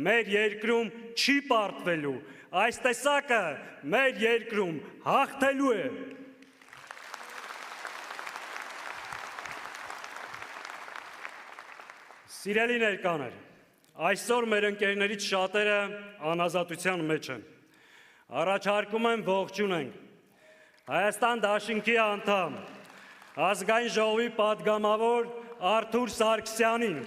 մեր երկրում չի պարտվելու, այս տեսակը մեր երկրում հաղթելու է։ Սիրելի ներկաներ, այսօր մեր ընկերներից շատերը անազատության մեջ են։ Առաջարկում եմ ողջունենք Հայաստան Դաշինքի անդամ, Ազգային ժողովի պատգամավոր Արթուր Սարգսյանին,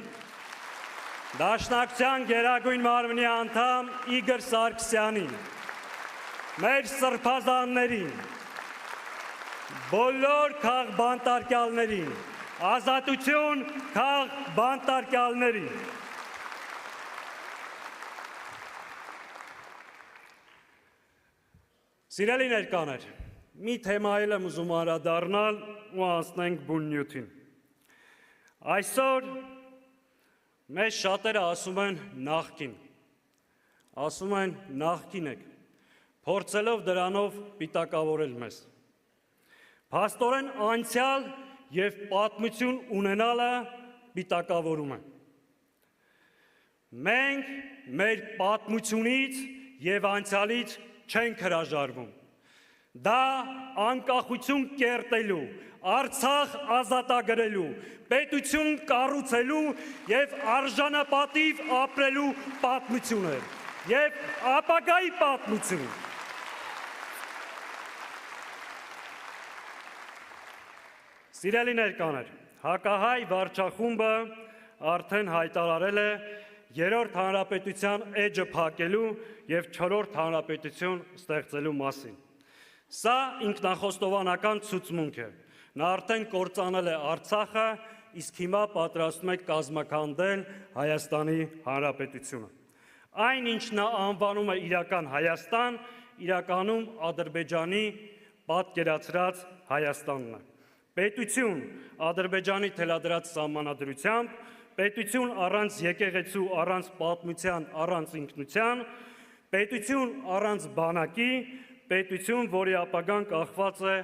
Դաշնակցության Գերագույն մարմնի անդամ Իգոր Սարգսյանին, մեր սրբազաններին, բոլոր քաղբանտարկյալներին, ազատություն քաղբանտարկյալներին։ Սիրելի ներկաներ, մի թեմայել եմ ուզում անդրադառնալ ու անցնենք բուն նյութին։ Այսօր մեզ շատերը ասում են նախկին, ասում են նախկին եք, փորձելով դրանով պիտակավորել մեզ։ Փաստորեն անցյալ և պատմություն ունենալը պիտակավորում է։ Մենք մեր պատմությունից և անցյալից չենք հրաժարվում։ Դա անկախություն կերտելու, Արցախ ազատագրելու, պետություն կառուցելու և արժանապատիվ ապրելու պատմություն է և ապագայի պատմություն։ Սիրելի ներկաներ, հակահայ վարչախումբը արդեն հայտարարել է երրորդ հանրապետության էջը փակելու և չորրորդ հանրապետություն ստեղծելու մասին։ Սա ինքնախոստովանական ցուցմունք է։ Նա արդեն կործանել է Արցախը, իսկ հիմա պատրաստում է կազմաքանդել Հայաստանի Հանրապետությունը։ Այն, ինչ նա անվանում է իրական Հայաստան, իրականում Ադրբեջանի պատկերացրած Հայաստանն է։ Պետություն Ադրբեջանի թելադրած սահմանադրությամբ, պետություն առանց եկեղեցու, առանց պատմության, առանց ինքնության, պետություն առանց բանակի, պետություն, որի ապագան կախված է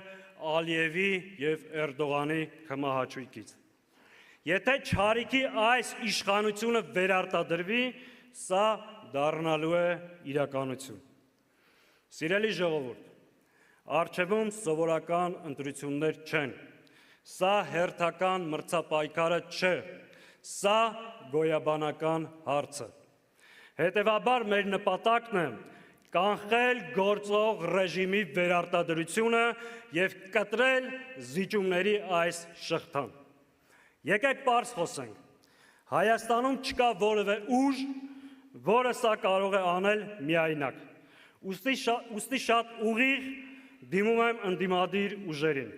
Ալիևի և Էրդողանի քմահաճույքից։ Եթե չարիքի այս իշխանությունը վերարտադրվի, սա դառնալու է իրականություն։ Սիրելի ժողովուրդ, առջևում սովորական ընտրություններ չեն, սա հերթական մրցապայքարը չէ, սա գոյաբանական հարց է։ Հետևաբար մեր նպատակն է կանխել գործող ռեժիմի վերարտադրությունը և կտրել զիջումների այս շղթան։ Եկեք պարզ խոսենք, Հայաստանում չկա որևէ ուժ, որը սա կարող է անել միայնակ, ուստի շատ ուղիղ դիմում եմ ընդդիմադիր ուժերին։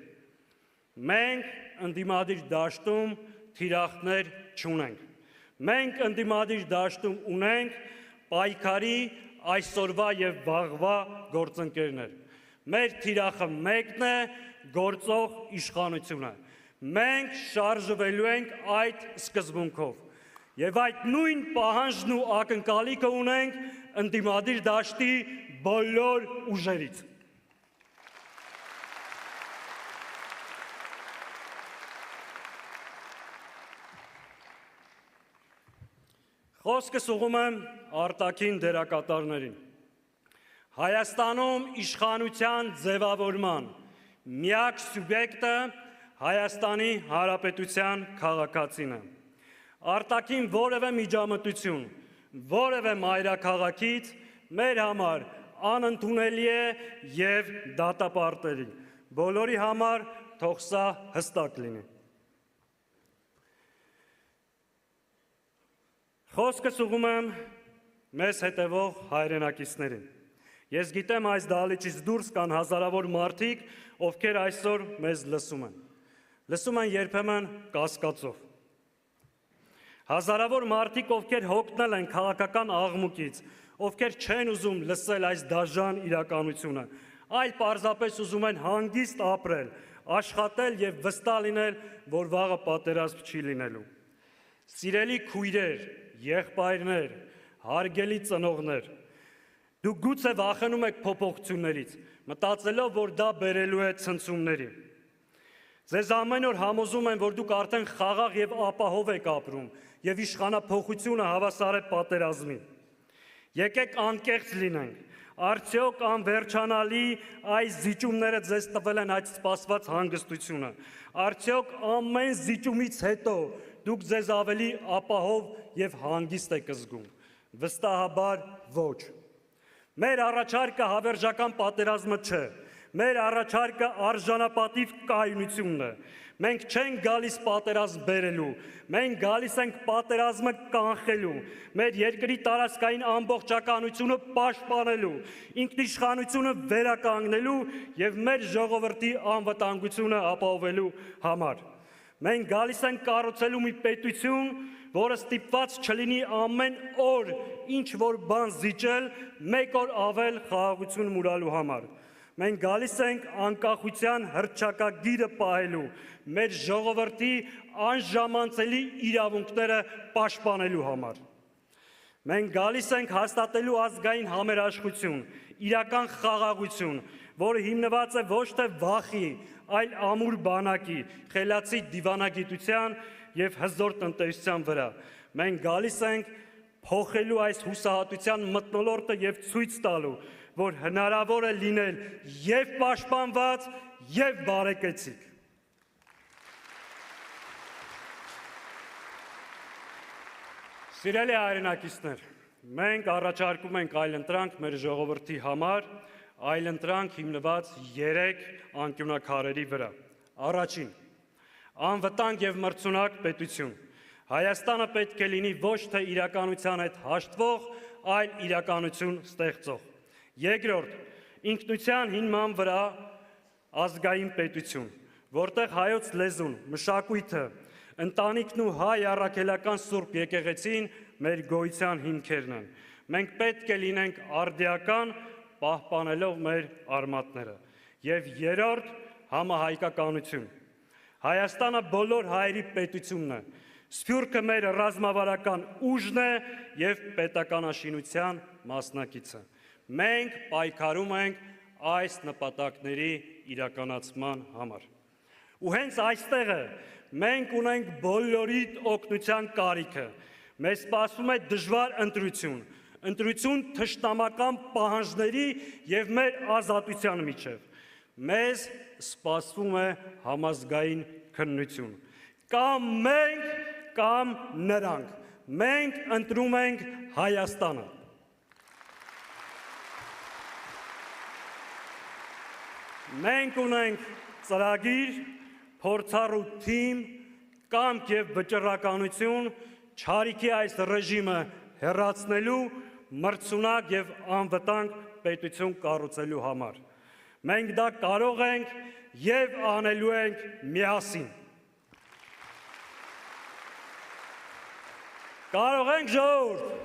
Մենք ընդդիմադիր դաշտում թիրախներ չունենք, մենք ընդդիմադիր դաշտում ունենք պայքարի այսօրվա և վաղվա գործընկերներ։ Մեր թիրախը մեկն է գործող իշխանությունը։ Մենք շարժվելու ենք այդ սկզբունքով և այդ նույն պահանջն ու ակնկալիքը ունենք ընդդիմադիր դաշտի բոլոր ուժերից։ Խոսքս ուղղում եմ արտաքին դերակատարներին։ Հայաստանում իշխանության ձևավորման միակ սուբյեկտը Հայաստանի Հանրապետության քաղաքացին է։ Արտաքին որևէ միջամտություն, որևէ մայրաքաղաքից մեր համար անընդունելի է և դատապարտելի։ Բոլորի համար թող սա հստակ լինի։ Խոսքս ուղղում եմ մեզ հետևող հայրենակիցներին։ Ես գիտեմ այս դահլիճից դուրս կան հազարավոր մարդիկ, ովքեր այսօր մեզ լսում են։ Լսում են երբեմն կասկածով։ Հազարավոր մարդիկ, ովքեր հոգնել են քաղաքական աղմուկից, ովքեր չեն ուզում լսել այս դաժան իրականությունը, այլ պարզապես ուզում են հանգիստ ապրել, աշխատել և վստահ լինել, որ վաղը պատերազմ չի լինելու։ Սիրելի քույրեր, եղբայրներ, հարգելի ծնողներ, դուք գուցե վախենում եք փոփոխություններից, մտածելով, որ դա բերելու է ցնցումների։ Ձեզ ամեն օր համոզում են, որ դուք արդեն խաղաղ եւ ապահով եք ապրում եւ իշխանափոխությունը հավասար է պատերազմին։ Եկեք անկեղծ լինենք։ Արդյոք անվերջանալի այս զիջումները ձեզ տվել են այդ սպասված հանգստությունը։ Արդյոք ամեն զիջումից հետո դուք ձեզ ավելի ապահով եւ հանգիստ եք զգում։ Վստահաբար ոչ։ Մեր առաջարկը հավերժական պատերազմը չէ։ Մեր առաջարկը արժանապատիվ կայունությունն է։ Մենք չենք գալիս պատերազմ բերելու, մենք գալիս ենք պատերազմը կանխելու, մեր երկրի տարածքային ամբողջականությունը պաշտպանելու, ինքնիշխանությունը վերականգնելու եւ մեր ժողովրդի անվտանգությունը ապահովելու համար։ Մենք գալիս ենք կառուցելու մի պետություն, որը ստիպված չլինի ամեն օր ինչ որ բան զիջել, մեկ օր ավել խաղաղություն մուրալու համար։ Մենք գալիս ենք անկախության հռչակագիրը պահելու, մեր ժողովրդի անժամանցելի իրավունքները պաշտպանելու համար։ Մենք գալիս ենք հաստատելու ազգային համերաշխություն, իրական խաղաղություն, որը հիմնված է ոչ թե վախի, այլ ամուր բանակի, խելացի դիվանագիտության եւ հզոր տնտեսության վրա։ Մենք գալիս ենք փոխելու այս հուսահատության մթնոլորտը եւ ցույց տալու, որ հնարավոր է լինել եւ պաշտպանված, եւ բարեկեցիկ։ Սիրելի հայրենակիցներ, մենք առաջարկում ենք այլընտրանք մեր ժողովրդի համար, այլընտրանք հիմնված 3 անկյունակարերի վրա։ Առաջին, անվտանգ եւ մրցունակ պետություն։ Հայաստանը պետք է լինի ոչ թե իրականության հետ հաշտվող, այլ իրականություն ստեղծող։ Երկրորդ, ինքնության հիման վրա ազգային պետություն, որտեղ հայոց լեզուն, մշակույթը, ընտանիքն ու հայ առաքելական սուրբ եկեղեցին մեր գոյության հիմքերն են։ Մենք պետք է լինենք արդիական, պահպանելով մեր արմատները։ Եվ երրորդ, համահայկականություն։ Հայաստանը բոլոր հայերի պետությունն է։ Սփյուռքը մեր ռազմավարական ուժն է եւ պետականաշինության մասնակիցը։ Մենք պայքարում ենք այս նպատակների իրականացման համար։ Ու հենց այստեղ է մենք ունենք բոլորի օգնության կարիքը։ Մեզ սպասում է դժվար ընտրություն թշնամական պահանջների եւ մեր ազատության միջև։ Մեզ սպասվում է համազգային քննություն։ Կամ մենք, կամ նրանք։ Մենք ընտրում ենք Հայաստանը։ Մենք ունենք ծրագիր, փորձառու թիմ, կամք եւ վճռականություն չարիքի այս ռեժիմը հեռացնելու, մրցունակ եւ անվտանգ պետություն կառուցելու համար։ Մենք դա կարող ենք եւ անելու ենք միասին։ Կարող ենք ժողովուրդ։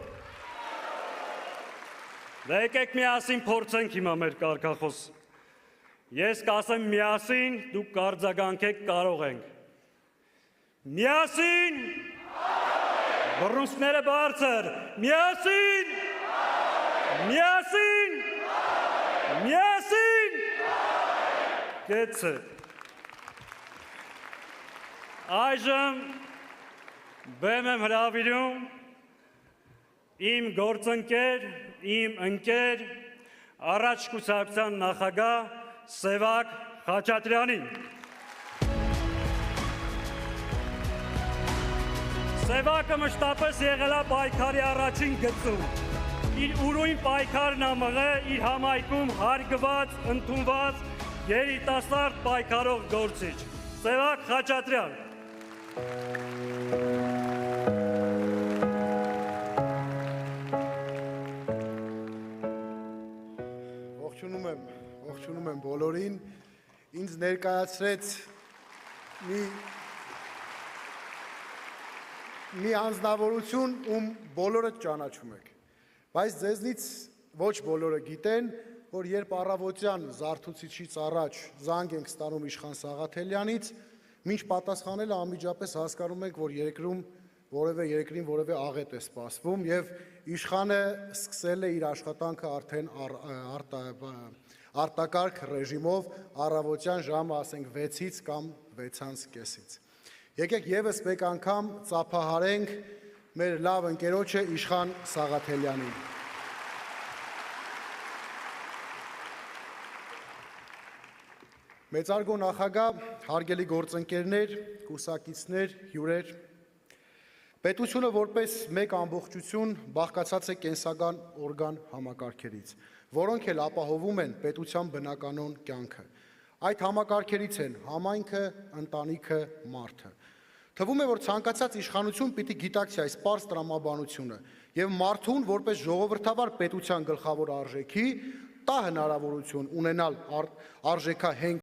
Դե եկեք միասին փորձենք հիմա մեր կարգախոսը։ Ես կասեմ միասին, դուք կարձագանքեք կարող ենք։ Միասին, բռունցքները բարձր, միասին, միասին, միասին, կեցը։ Այժմ բեմ եմ հրավիրում իմ գործընկեր, իմ ընկեր, առաջ կուսակցության նախագահ Սևակ Խաչատրյանին։ Սևակը մշտապես եղել է պայքարի առաջին գծում։ Իր ուրույն պայքարն ա մղել իր համայնքում հարգված, ընդունված երիտասարդ պայքարող գործիչ։ Սևակ Խաչատրյան։ Ողջունում եմ բոլորին, ինձ ներկայացրեց մի անձնավորություն, ում բոլորը ճանաչում եք, բայց ձեզնից ոչ բոլորը գիտեն, որ երբ առավոտյան զարթուցիչից առաջ զանգ ենք ստանում Իշխան Սաղաթելյանից, մինչ պատասխանելը անմիջապես հասկանում ենք, որ երկրին որևէ աղետ է սպասվում եւ Իշխանը սկսել է իր աշխատանքը արդեն արտակարգ ռեժիմով առավոտյան ժամը ասենք 6-ից կամ 6:30-ից։ Եկեք եւս մեկ անգամ ծափահարենք մեր լավ ընկերոջը Իշխան Սաղաթելյանին։ Մեծարգո նախագահ, հարգելի գործընկերներ, կուսակիցներ, հյուրեր, պետությունը որպես մեկ ամբողջություն բաղկացած է կենսական օրգան համակարգերից, որոնք էլ ապահովում են պետության բնականոն կյանքը։ Այդ համակարգերից են համայնքը, ընտանիքը, մարդը։ Թվում է, որ ցանկացած իշխանություն պիտի գիտակցի այս պարզ տրամաբանությունը եւ մարդուն որպես ժողովրդավար պետության գլխավոր արժեքի տա հնարավորություն ունենալ արժեքահենք